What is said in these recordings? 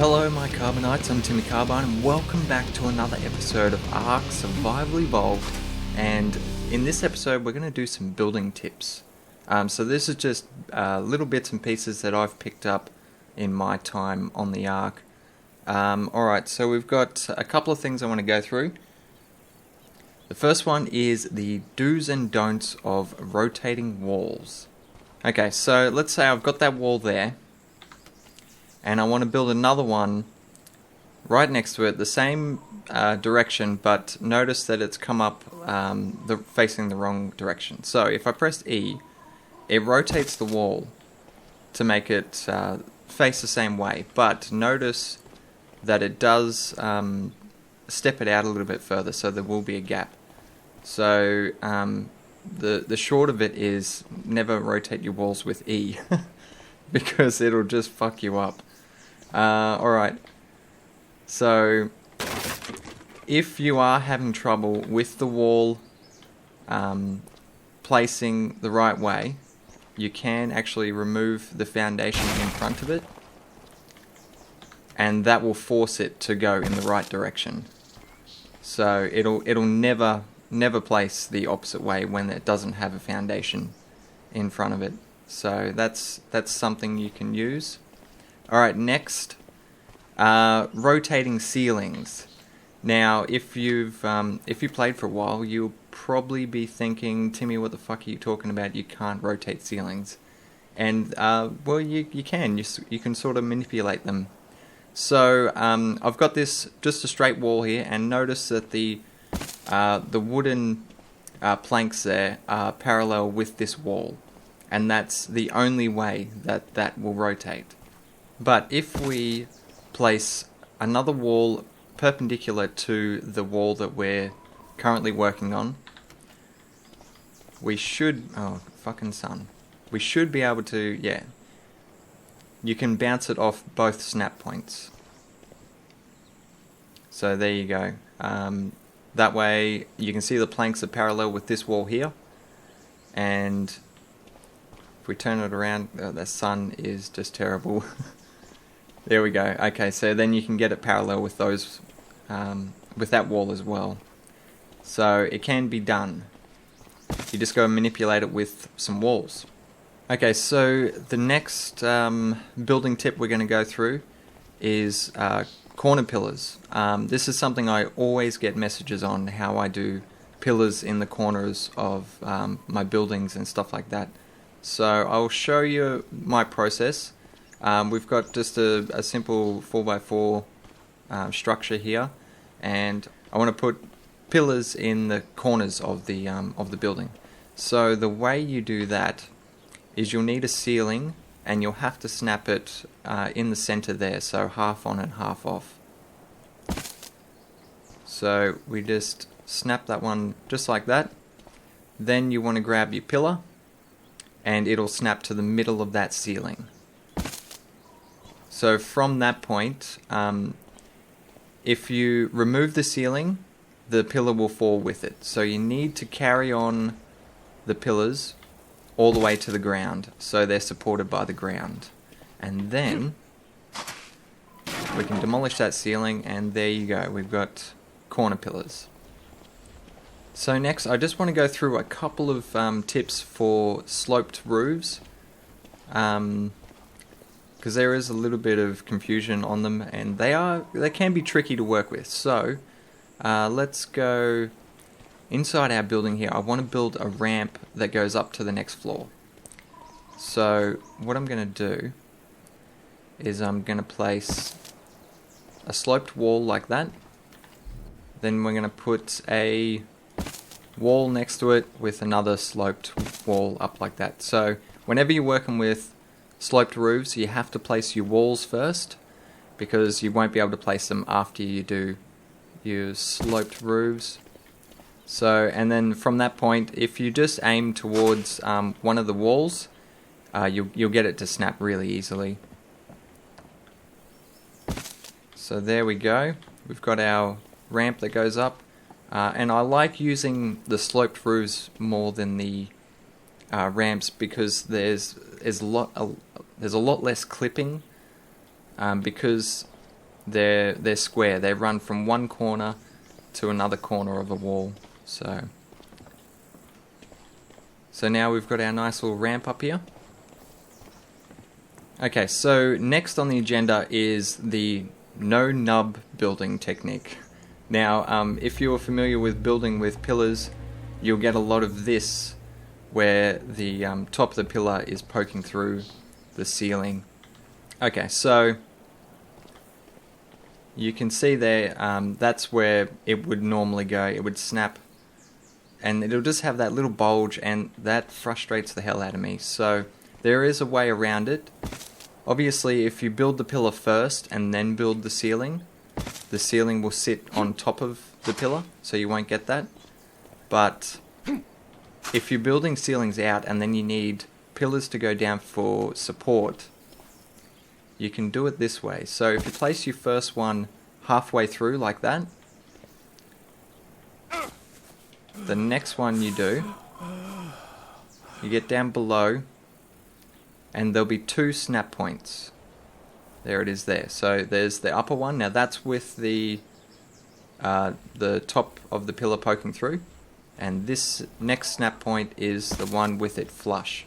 Hello my Carbonites, I'm TimmyCarbine and welcome back to another episode of Ark Survival Evolved. And in this episode we're going to do some building tips. So this is just little bits and pieces that I've picked up in my time on the Ark. Alright, so we've got a couple of things I want to go through. The first one is the do's and don'ts of rotating walls. Okay, so let's say I've got that wall there, and I want to build another one right next to it, the same direction, but notice that it's come up facing the wrong direction. So if I press E, it rotates the wall to make it face the same way, but notice that it does step it out a little bit further, so there will be a gap. So the short of it is never rotate your walls with E because it'll just fuck you up. Alright, so if you are having trouble with the wall placing the right way, you can actually remove the foundation in front of it, and that will force it to go in the right direction. So it'll never place the opposite way when it doesn't have a foundation in front of it. So that's something you can use. Alright, next, rotating ceilings. Now, if you played for a while, you'll probably be thinking, Timmy, what the fuck are you talking about? You can't rotate ceilings. And, well, you can. You can sort of manipulate them. So, I've got this, just a straight wall here, and notice that the wooden planks there are parallel with this wall. And that's the only way that will rotate. But if we place another wall perpendicular to the wall that we're currently working on, we should... oh, fucking sun. We should be able to... yeah. You can bounce it off both snap points. So there you go. That way you can see the planks are parallel with this wall here. And if we turn it around... oh, the sun is just terrible. There we go. Okay, so then you can get it parallel with those, with that wall as well. So it can be done. You just go and manipulate it with some walls. Okay, so the next building tip we're going to go through is corner pillars. This is something I always get messages on, how I do pillars in the corners of my buildings and stuff like that. So I'll show you my process. We've got just a simple 4x4 structure here, and I want to put pillars in the corners of the building. So the way you do that is you'll need a ceiling, and you'll have to snap it in the center there, so half on and half off. So we just snap that one just like that. Then you want to grab your pillar, and it'll snap to the middle of that ceiling. So from that point, if you remove the ceiling, the pillar will fall with it. So you need to carry on the pillars all the way to the ground, so they're supported by the ground. And then we can demolish that ceiling, and there you go, we've got corner pillars. So next, I just want to go through a couple of tips for sloped roofs. Because there is a little bit of confusion on them, and they can be tricky to work with. So let's go inside our building here. I want to build a ramp that goes up to the next floor. So what I'm going to do is I'm going to place a sloped wall like that. Then we're going to put a wall next to it with another sloped wall up like that. So whenever you're working with sloped roofs, you have to place your walls first, because you won't be able to place them after you do your sloped roofs. So, and then from that point, if you just aim towards one of the walls, you'll get it to snap really easily. So there we go. We've got our ramp that goes up, and I like using the sloped roofs more than the ramps, because there's a lot less clipping, because they're square. They run from one corner to another corner of a wall. So now we've got our nice little ramp up here. Okay, so next on the agenda is the no nub building technique. Now, if you're familiar with building with pillars, you'll get a lot of this where the top of the pillar is poking through the ceiling. Okay, so you can see there, that's where it would normally go. It would snap and it'll just have that little bulge, and that frustrates the hell out of me. So there is a way around it. Obviously, if you build the pillar first and then build the ceiling will sit on top of the pillar, so you won't get that. But if you're building ceilings out and then you need pillars to go down for support, you can do it this way. So if you place your first one halfway through like that, the next one you do, you get down below and there'll be 2 snap points. There it is there. So there's the upper one. Now that's with the top of the pillar poking through, and this next snap point is the one with it flush.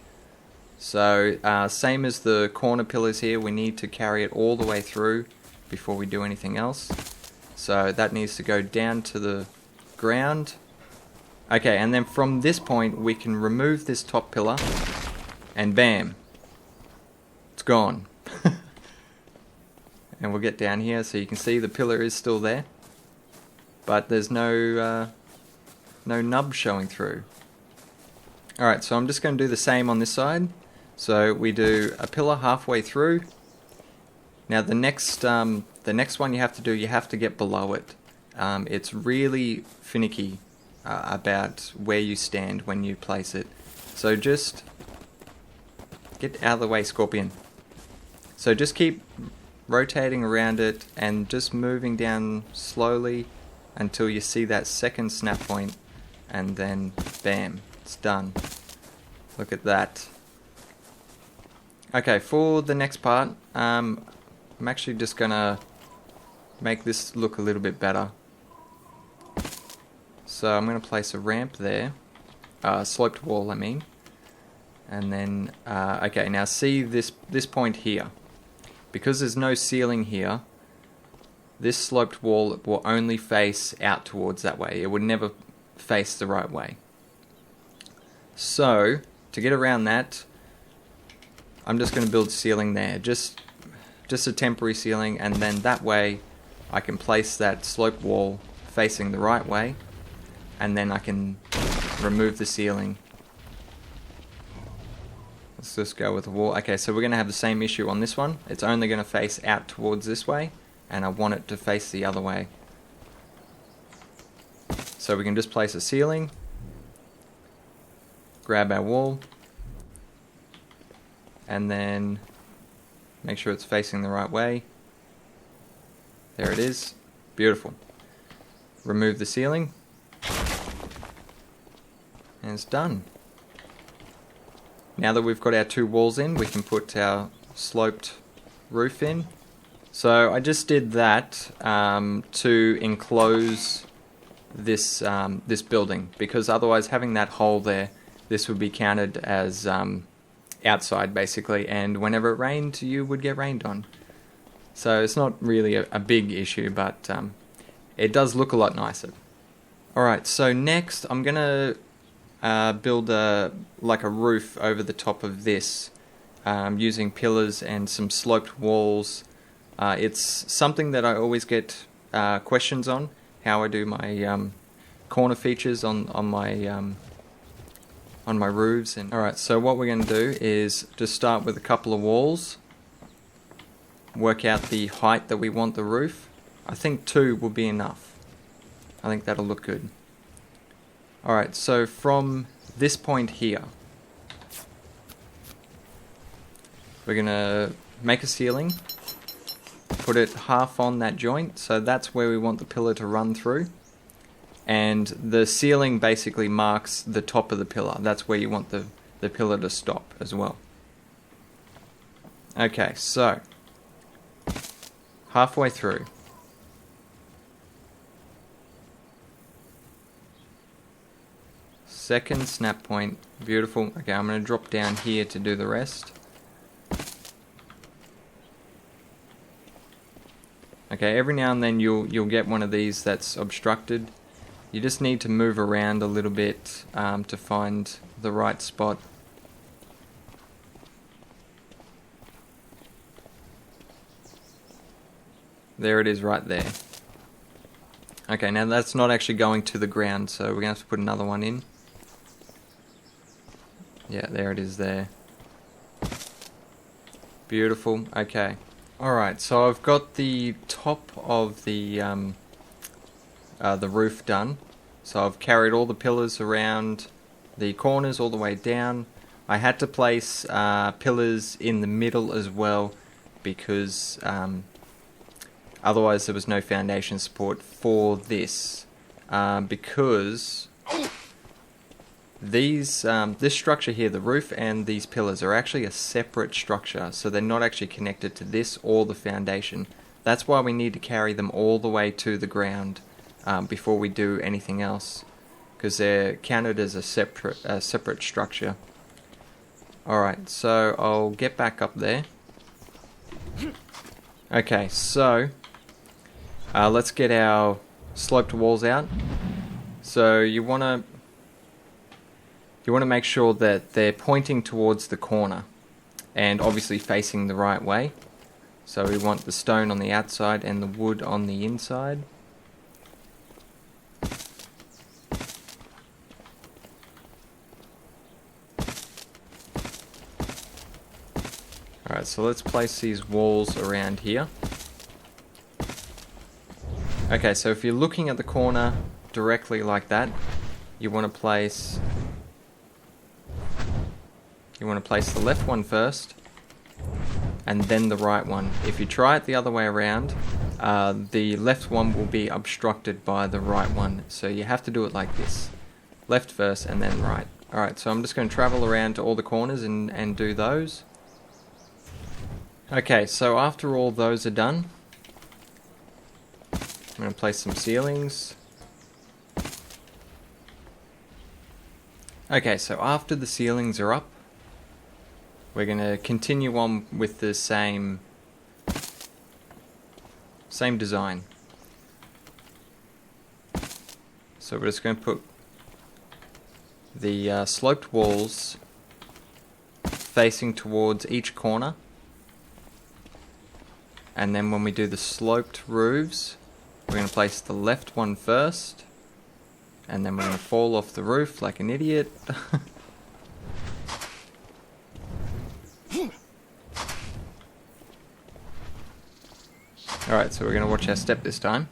So same as the corner pillars here, we need to carry it all the way through before we do anything else. So that needs to go down to the ground. Okay, and then from this point we can remove this top pillar and bam, it's gone. And we'll get down here so you can see the pillar is still there, but there's no nub showing through. Alright, so I'm just going to do the same on this side. So we do a pillar halfway through. Now the next one you have to do, you have to get below it. It's really finicky about where you stand when you place it. So just get out of the way, Scorpion. So just keep rotating around it and just moving down slowly until you see that second snap point, and then bam, it's done. Look at that. Okay, for the next part, I'm actually just gonna make this look a little bit better. So I'm gonna place a ramp there, sloped wall I mean, and then okay, now see this point here. Because there's no ceiling here, this sloped wall will only face out towards that way. It would never face the right way. So to get around that, I'm just going to build ceiling there, just a temporary ceiling, and then that way I can place that sloped wall facing the right way, and then I can remove the ceiling. Let's just go with the wall. Okay, so we're going to have the same issue on this one. It's only going to face out towards this way, and I want it to face the other way. So we can just place a ceiling, grab our wall, and then make sure it's facing the right way. There it is. Beautiful. Remove the ceiling, and it's done. Now that we've got our 2 walls in, we can put our sloped roof in. So I just did that to enclose this this building, because otherwise having that hole there, this would be counted as outside basically, and whenever it rained you would get rained on. So it's not really a big issue, but it does look a lot nicer. Alright, so next I'm gonna build like a roof over the top of this using pillars and some sloped walls. It's something that I always get questions on, how I do my corner features on my roofs. And alright, so what we're going to do is just start with a couple of walls, work out the height that we want the roof. I think 2 will be enough. I think that'll look good. Alright, so from this point here, we're going to make a ceiling, put it half on that joint, so that's where we want the pillar to run through. And the ceiling basically marks the top of the pillar. That's where you want the pillar to stop as well. Okay, so halfway through. Second snap point. Beautiful. Okay, I'm going to drop down here to do the rest. Okay, every now and then you'll get one of these that's obstructed. You just need to move around a little bit to find the right spot. There it is right there. Okay, now that's not actually going to the ground, so we're going to have to put another one in. Yeah, there it is there. Beautiful. Okay. Alright, so I've got the top of the roof done. So I've carried all the pillars around the corners all the way down. I had to place pillars in the middle as well because otherwise there was no foundation support for this. Because this structure here, the roof and these pillars, are actually a separate structure, so they're not actually connected to this or the foundation. That's why we need to carry them all the way to the ground before we do anything else, because they're counted as a separate structure. Alright, so I'll get back up there. Okay, so let's get our sloped walls out. So you want to make sure that they're pointing towards the corner and obviously facing the right way. So we want the stone on the outside and the wood on the inside. Alright, so let's place these walls around here. Okay, so if you're looking at the corner directly like that, you want to place the left one first and then the right one. If you try it the other way around, the left one will be obstructed by the right one, so you have to do it like this. Left first and then right. Alright, so I'm just going to travel around to all the corners and do those. Okay, so after all those are done, I'm going to place some ceilings. Okay, so after the ceilings are up, we're going to continue on with the same design. So we're just going to put the sloped walls facing towards each corner. And then when we do the sloped roofs, we're going to place the left one first. And then we're going to fall off the roof like an idiot. Alright, so we're going to watch our step this time.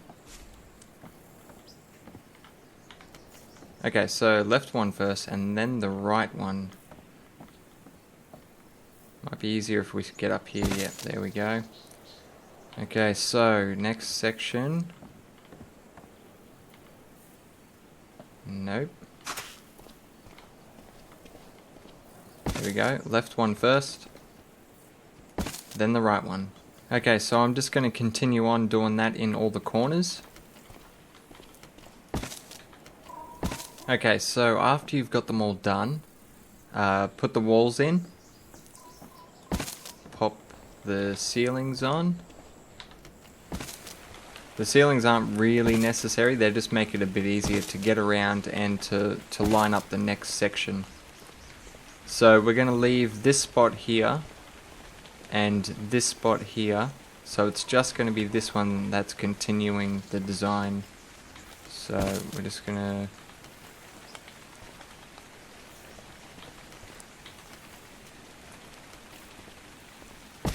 Okay, so left one first and then the right one. Might be easier if we get up here. Yep, there we go. Okay, so next section. Nope. There we go. Left one first, then the right one. Okay, so I'm just going to continue on doing that in all the corners. Okay, so after you've got them all done, put the walls in, pop the ceilings on. The ceilings aren't really necessary, they just make it a bit easier to get around and to line up the next section. So we're going to leave this spot here and this spot here, so it's just going to be this one that's continuing the design. So we're just going to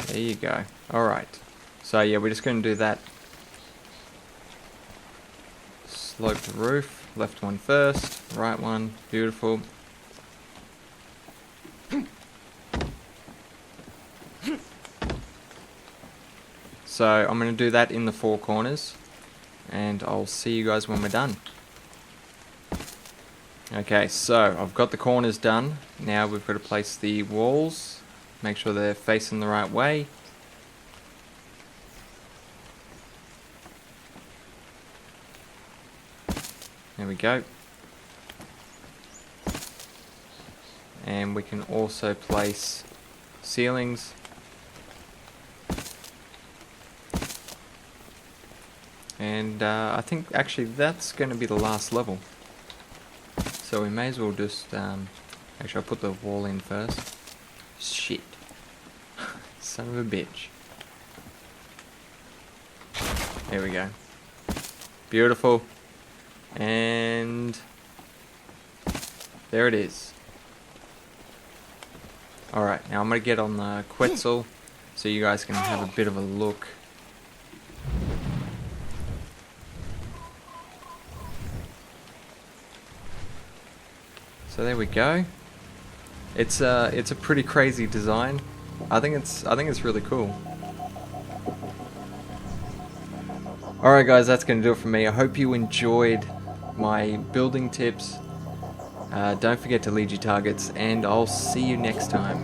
there you go. Alright, so yeah, we're just going to do that. Sloped roof, left one first, right one, beautiful. So I'm going to do that in the four corners, and I'll see you guys when we're done. Okay, so I've got the corners done. Now we've got to place the walls, make sure they're facing the right way. we go. And we can also place ceilings. And I think actually that's going to be the last level. So we may as well just... actually I'll put the wall in first. Shit. Son of a bitch. There we go. Beautiful. And... there it is. Alright, now I'm going to get on the quetzel so you guys can have a bit of a look. So there we go. It's a pretty crazy design. I think it's really cool. Alright guys, that's going to do it for me. I hope you enjoyed my building tips. Don't forget to lead your targets, and I'll see you next time.